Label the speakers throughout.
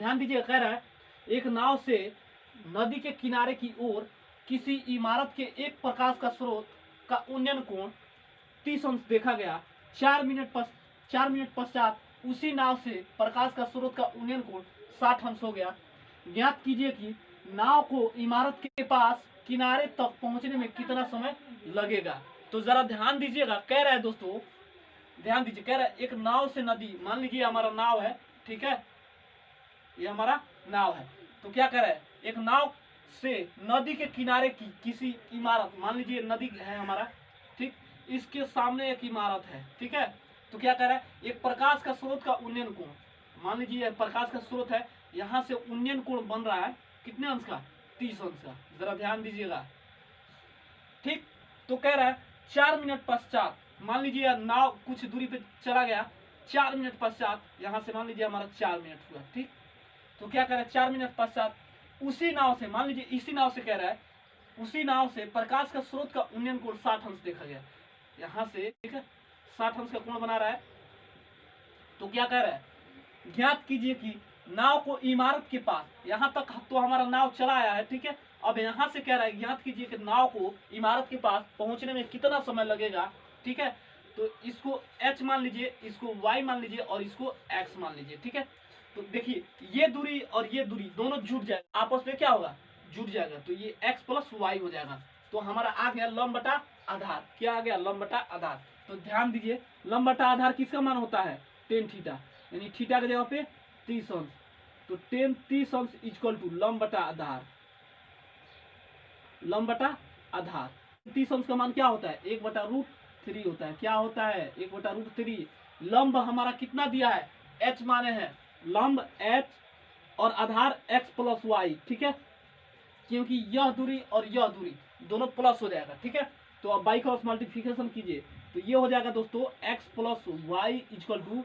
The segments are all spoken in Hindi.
Speaker 1: ध्यान दीजिए, कह रहा है एक नाव से नदी के किनारे की ओर किसी इमारत के एक प्रकाश का स्रोत का उन्नयन कोण 30 अंश देखा गया। 4 मिनट पश्चात उसी नाव से प्रकाश का स्रोत का उन्नयन कोण 60 अंश हो गया। ज्ञात कीजिए कि नाव को इमारत के पास किनारे तक पहुंचने में कितना समय लगेगा। तो जरा ध्यान दीजिएगा, कह रहा है दोस्तों, ध्यान दीजिए, कह रहा है एक नाव से नदी, मान लीजिए हमारा नाव है, ठीक है, ये हमारा नाव है। तो क्या कह रहा है, एक नाव से नदी के किनारे की किसी इमारत, मान लीजिए नदी है हमारा, ठीक, इसके सामने एक इमारत है, ठीक है। तो क्या कह रहा है, एक प्रकाश का स्रोत का उन्नयन कोण, मान लीजिए प्रकाश का स्रोत है, यहाँ से उन्नयन कोण बन रहा है कितने अंश का, 30 अंश का। जरा ध्यान दीजिएगा, ठीक। तो कह रहा है 4 मिनट पश्चात, मान लीजिए नाव कुछ दूरी पे चला गया, 4 मिनट पश्चात, यहाँ से मान लीजिए हमारा 4 मिनट हुआ, ठीक। तो क्या कह रहा है, 4 मिनट पश्चात उसी नाव से, मान लीजिए इसी नाव से, कह रहा है उसी नाव से प्रकाश का स्रोत का उन्नयन कोण 60 अंश देखा गया, यहाँ से, ठीक है, 60 अंश का कोण बना रहा है। तो क्या कह रहा है, ज्ञात कीजिए कि नाव को इमारत के पास, यहाँ तक तो हमारा नाव चला आया है, ठीक है। अब यहाँ से कह रहा है ज्ञात कीजिए कि नाव को इमारत के पास पहुंचने में कितना समय लगेगा, ठीक है। तो इसको h मान लीजिए, इसको y मान लीजिए और इसको x मान लीजिए, ठीक है। तो देखिए ये दूरी और ये दूरी दोनों जुड़ जाएगा, आपस में क्या होगा, जुड़ जाएगा। तो ये x प्लस y हो जाएगा। तो हमारा आ गया लंब बटा आधार। क्या आ गया, लंब बटा आधार। तो ध्यान दीजिए, लंब बटा आधार किसका मान होता है, टेन थीटा, यानी थीटा की जगह पे 30 अंश। तो टेन 30 अंश इक्वल टू लंब बटा आधार, लंब बटा आधार। 30 अंश का मान क्या होता है, 1/√3 होता है। क्या होता है, 1/√3। लंब हमारा कितना दिया है, h माने हैं, लंब h और आधार x प्लस वाई, ठीक है, क्योंकि यह दूरी और यह दूरी दोनों प्लस हो जाएगा, ठीक है। तो अब बाई क्रॉस मल्टीप्लिकेशन कीजिए, तो ये हो जाएगा दोस्तों x plus Y equal to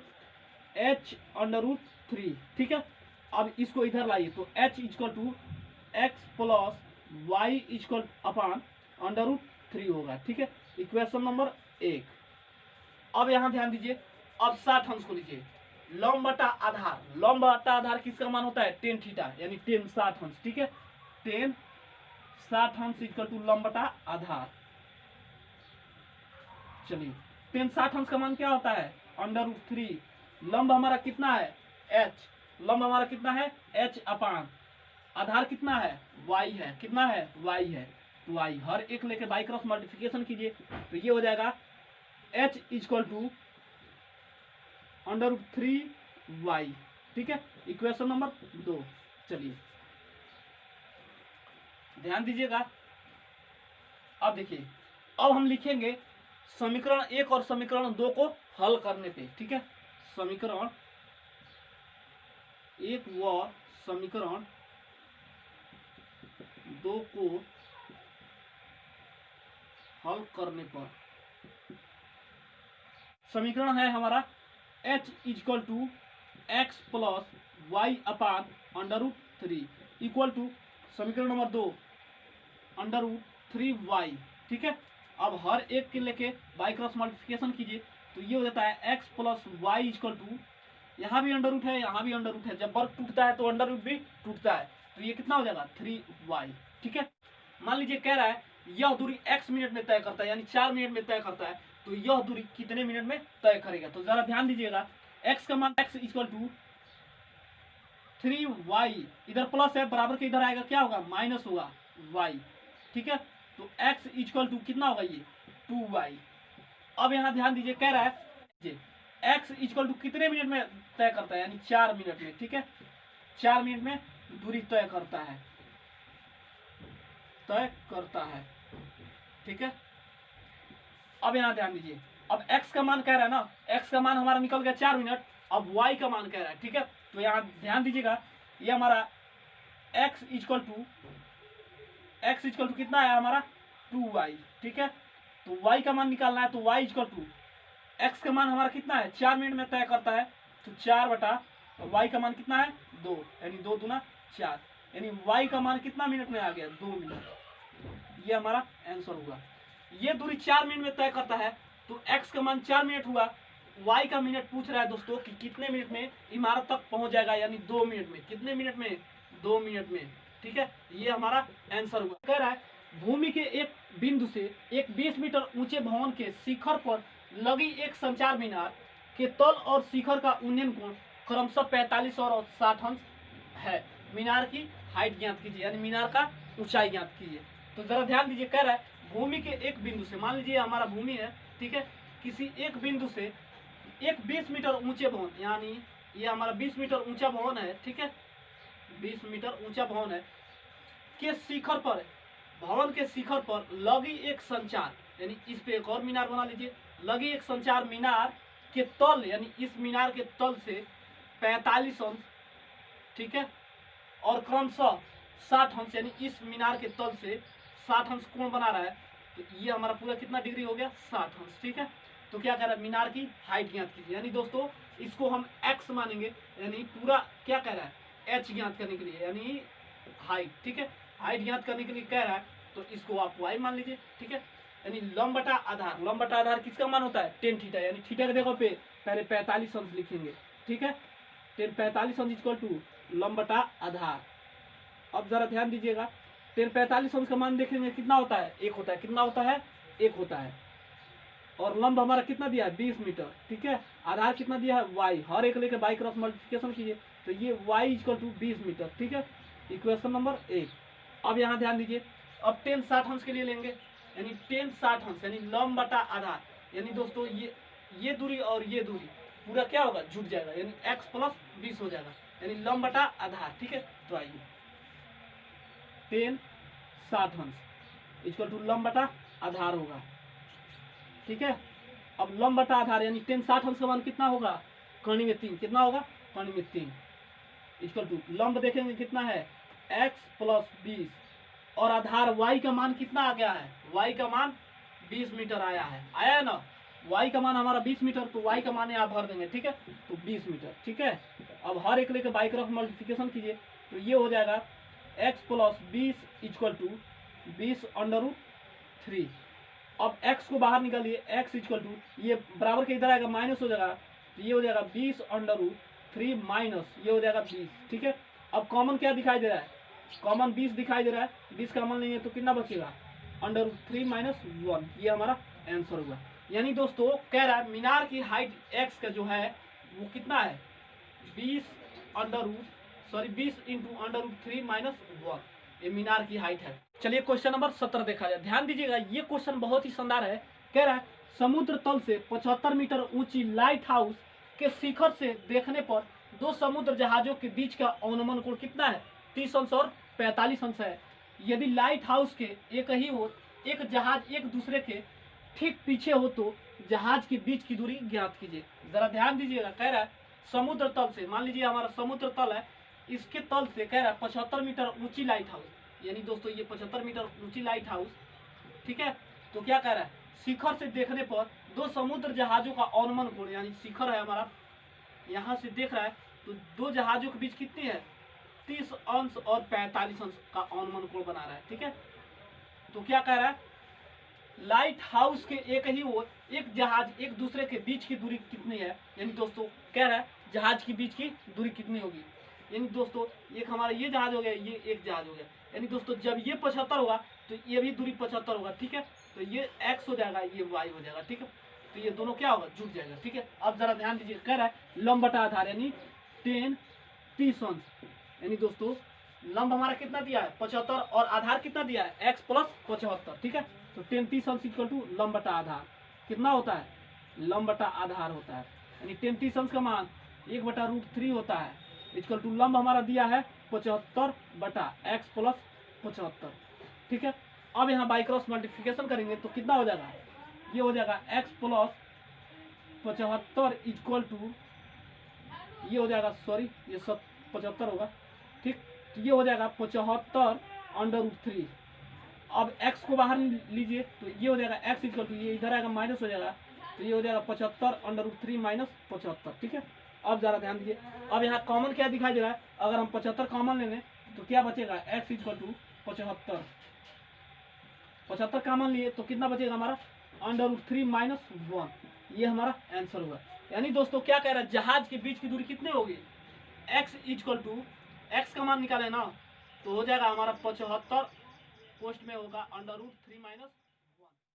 Speaker 1: h√3, ठीक है। अब इसको इधर लाइए, तो h equal to x plus Y equal upon √3 होगा, ठीक है। Equation number 1। अब यहाँ ध्यान दीजिए, अब 60 अंश को लीजिए, लंब बटा आधार, लंब बटा आधार किसका मान होता है, टेन थीटा, यानी टेन 60 अंश, ठीक है। टेन 60 अंश इक्वल टू लंब बटा आधार। चलिए, टेन 60 अंश का मान क्या होता है, √3। लंब हमारा कितना है, h, लंब हमारा कितना है, h अपान आधार कितना है, y है, कितना है, y है। तो y हर एक लेके बाई क्रॉस मल्टीप्लिकेशन कीजिए, तो ये हो जाएगा h इक्वल टू √3y, ठीक है। Equation number 2। चलिए ध्यान दीजिएगा, अब देखिए, अब हम लिखेंगे समीकरण 1 और समीकरण 2 को हल करने पे, ठीक है। समीकरण 1 व समीकरण 2 को हल करने पर समीकरण है हमारा h equal to x plus y upon √3 equal to समीकरण नंबर 2 √3y, ठीक है। अब हर एक के लेके बाई क्रॉस मल्टीप्लिकेशन कीजिए, तो ये हो जाता है x plus Y equal to, यहाँ भी अंडर रूट है, यहाँ भी अंडर रूट है, जब वर्ग टूटता है तो अंडर रूट भी टूटता है, तो ये कितना हो जाएगा, 3y, ठीक है। मान लीजिए कह रहा है यह दूरी x मिनट में तय करता है, यानी 4 मिनट में तय करता है, तो यह दूरी कितने मिनट में तय करेगा। तो जरा ध्यान दीजिएगा, x का मान x इक्वल टू 3y, इधर प्लस है, बराबर के इधर आएगा, क्या होगा, माइनस होगा y, ठीक है। तो x इक्वल टू कितना होगा, ये 2y। अब यहाँ ध्यान दीजिए, कह रहा है x इक्वल टू कितने मिनट में तय करता है, यानी 4 मिनट में, ठीक है। 4 मिनट में दूरी तय करता है, ठीक है। अब यहाँ ध्यान दीजिए, अब x का मान कह रहा है ना, x का मान हमारा निकल गया 4 मिनट, अब y का मान कह रहा है, ठीक है। तो यहाँ ध्यान दीजिएगा, ये हमारा x इक्वल टू कितना है हमारा, 2y, ठीक है। तो y का मान निकालना है, तो y इक्वल टू x का मान हमारा कितना है, 4 मिनट में तय करता है, तो 4 बटा y का मान कितना है, 2, यानी 2 दूना 4, यानी y का मान कितना मिनट में आ गया, 2 मिनट। ये हमारा आंसर होगा। ये दूरी 4 मिनट में तय करता है, तो x का मान 4 मिनट हुआ, y का मिनट पूछ रहा है दोस्तों कि कितने मिनट में इमारत तक पहुंच जाएगा, यानी 2 मिनट में। कितने मिनट में? 2 मिनट में। ठीक है, ये हमारा आंसर हुआ। कह रहा है भूमि के एक बिंदु से एक 20 मीटर ऊंचे भवन के शिखर पर लगी एक संचार मीनार के तल और शिखर का उन्नयन कोण क्रमशः 45 और 60 अंश है। मीनार की हाइट ज्ञात कीजिए, यानी मीनार का ऊंचाई ज्ञात कीजिए। तो जरा ध्यान दीजिए, कह रहा है भूमि के एक बिंदु से, मान लीजिए हमारा भूमि है, ठीक है, किसी एक बिंदु से एक 20 मीटर ऊंचे भवन, यानी ये हमारा 20 मीटर ऊंचा भवन है, ठीक है, 20 मीटर ऊंचा भवन है, के शिखर पर, भवन के शिखर पर लगी एक संचार, यानी इस पे एक और मीनार बना लीजिए, लगी एक संचार मीनार के तल, यानी इस मीनार के तल से 45 अंश, ठीक है, और क्रमशः 60 अंश, यानी इस मीनार के तल से 60 अंश कोण बना रहा है। तो ये हमारा पूरा कितना डिग्री हो गया? 60 अंश। ठीक है, तो क्या कह रहा है? मीनार की हाइट ज्ञात कीजिए, यानी दोस्तों इसको हम x मानेंगे, यानी पूरा क्या कह रहा है? h ज्ञात करने के लिए, यानी हाइट। ठीक है, हाइट ज्ञात करने के लिए कह रहा है, तो इसको आप y मान लीजिए। ठीक है, यानी लंब बटा आधार, लंब बटा आधार किसका मान होता है? टेन थीटा, यानी थीटा के देखो पे पहले 45 अंश लिखेंगे। ठीक है, 45 अंश इक्वल टू लंब बटा आधार। अब जरा ध्यान दीजिएगा, 45 अंश का मान देखेंगे कितना होता है? 1 होता है। कितना होता है? 1 होता है। और लंब हमारा कितना दिया है? 20 मीटर। ठीक है, आधार कितना दिया है? y, हर एक लेके बाई क्रॉस मल्टीप्लिकेशन कीजिए, तो ये y इक्वल टू 20 मीटर। ठीक है, इक्वेशन नंबर 1। अब यहाँ ध्यान दीजिए, अब 10 60 अंश के लिए लेंगे, यानी 10 60 अंश, यानी लंब बटा आधार, यानी दोस्तों ये दूरी और ये दूरी पूरा क्या होगा? जुट जाएगा, यानी x प्लस 20 हो जाएगा, यानी लंब बटा आधार। ठीक है, तो आइए 10 60 अंश इक्वल टू लंब बटा आधार होगा। ठीक है, अब लंब बटा आधार यानी 10 60 अंश का मान कितना होगा? कर्ण में 3। कितना होगा? कर्ण में 3 इक्वल टू लंब देखेंगे कितना है? x प्लस 20 और आधार y का मान कितना आ गया है? y का मान 20 मीटर आया है, आया है ना? y का मान हमारा 20 मीटर, तो y का मान यहाँ भर देंगे। ठीक है, तो 20 मीटर। ठीक है, अब हर एक लेकर बाई तरफ मल्टीप्लिकेशन कीजिए, तो ये हो जाएगा x plus 20 equal to 20 under root 3। अब x को बाहर निकालिए, x इक्वल टू ये बराबर के इधर आएगा माइनस हो जाएगा, तो ये हो जाएगा 20 अंडर रूट 3 माइनस ये हो जाएगा 20। ठीक है, अब कॉमन क्या दिखाई दे रहा है? कॉमन 20 दिखाई दे रहा है, 20 कॉमन नहीं है तो कितना बचेगा? Under root 3 minus 1। ये हमारा आंसर हुआ। यानी दोस्तों कह रहा है मीनार की हाइट x का जो है वो कितना है? 20 इंटू अंडर रूट 3 माइनस 1, ये मीनार की हाइट है। चलिए क्वेश्चन नंबर 17 देखा जाए। ध्यान दीजिएगा, ये क्वेश्चन बहुत ही शानदार है। कह रहा है समुद्र तल से 75 मीटर ऊंची लाइट हाउस के शिखर से देखने पर दो समुद्र जहाजों के बीच का अनुमान कोण कितना है? 30 अंश और 45 अंश है। यदि लाइट हाउस के एक ही ओर एक जहाज एक दूसरे के ठीक पीछे हो तो जहाज के बीच की दूरी ज्ञात कीजिए। जरा ध्यान दीजिएगा, कह रहा है समुद्र तल से, मान लीजिए हमारा समुद्र तल है, इसके तल से कह रहा है 75 मीटर ऊंची लाइट हाउस, यानी दोस्तों ये 75 मीटर ऊंची लाइट हाउस। ठीक है, तो क्या कह रहा है? शिखर से देखने पर दो समुद्र जहाजों का अनुमान कोण, यानी शिखर है हमारा, यहाँ से देख रहा है तो दो जहाजों के बीच कितनी है? 30 अंश और 45 अंश का अनुमान कोण बना रहा है। ठीक है, तो क्या कह रहा है? लाइट हाउस के एक ही ओर एक जहाज एक दूसरे के बीच की दूरी कितनी है? यानी दोस्तों कह रहा है जहाज के बीच की दूरी कितनी होगी? यानी दोस्तों एक हमारा ये जहाज हो गया, ये एक जहाज हो गया, यानी दोस्तों जब ये 75 होगा तो ये भी दूरी 75 होगा। ठीक है, तो ये x हो जाएगा, ये y हो जाएगा। ठीक है, तो ये दोनों क्या होगा? जुड़ जाएगा। ठीक है, अब जरा ध्यान दीजिए, कह रहा है लंब बटा आधार यानी 10 30 अंश, यानी दोस्तों लंब हमारा कितना दिया है? 75 और आधार कितना दिया है? x plus 75। ठीक है, तो 10 30 अंश इक्वल टू लंब बटा आधार कितना होता है? लंब बटा आधार होता है, यानी 10 30 अंश का मान 1 बटा रूट 3 होता है, इक्वल टू लंब हमारा दिया है 75 बटा x प्लस 75। ठीक है, अब यहाँ बाई क्रॉस मल्टीप्लिकेशन करेंगे तो कितना हो जाएगा? ये हो जाएगा x प्लस 75 इक्वल टू ये हो जाएगा, सॉरी ये 75 होगा। ठीक, तो ये हो जाएगा 75 अंडर रूट 3। अब x को बाहर लीजिए तो ये हो जाएगा x इक्वल टू ये इधर आएगा माइनस हो जाएगा, तो ये हो जाएगा 75 अंडर रूट 3 माइनस 75। ठीक है, अब जरा ध्यान दीजिए, अब यहाँ कॉमन क्या दिखाई दे रहा है? अगर हम 75 कॉमन लेंगे तो क्या बचेगा? x इक्वल टू 75 कॉमन लिए तो कितना बचेगा हमारा? Under root 3 minus 1। ये हमारा आंसर हुआ। यानी दोस्तों क्या कह रहा है, जहाज के बीच की दूरी कितनी होगी, x इक्वल टू एक्स का मान निकाले ना, तो हो जाएगा हमारा 75, पोस्ट में होगा √3 -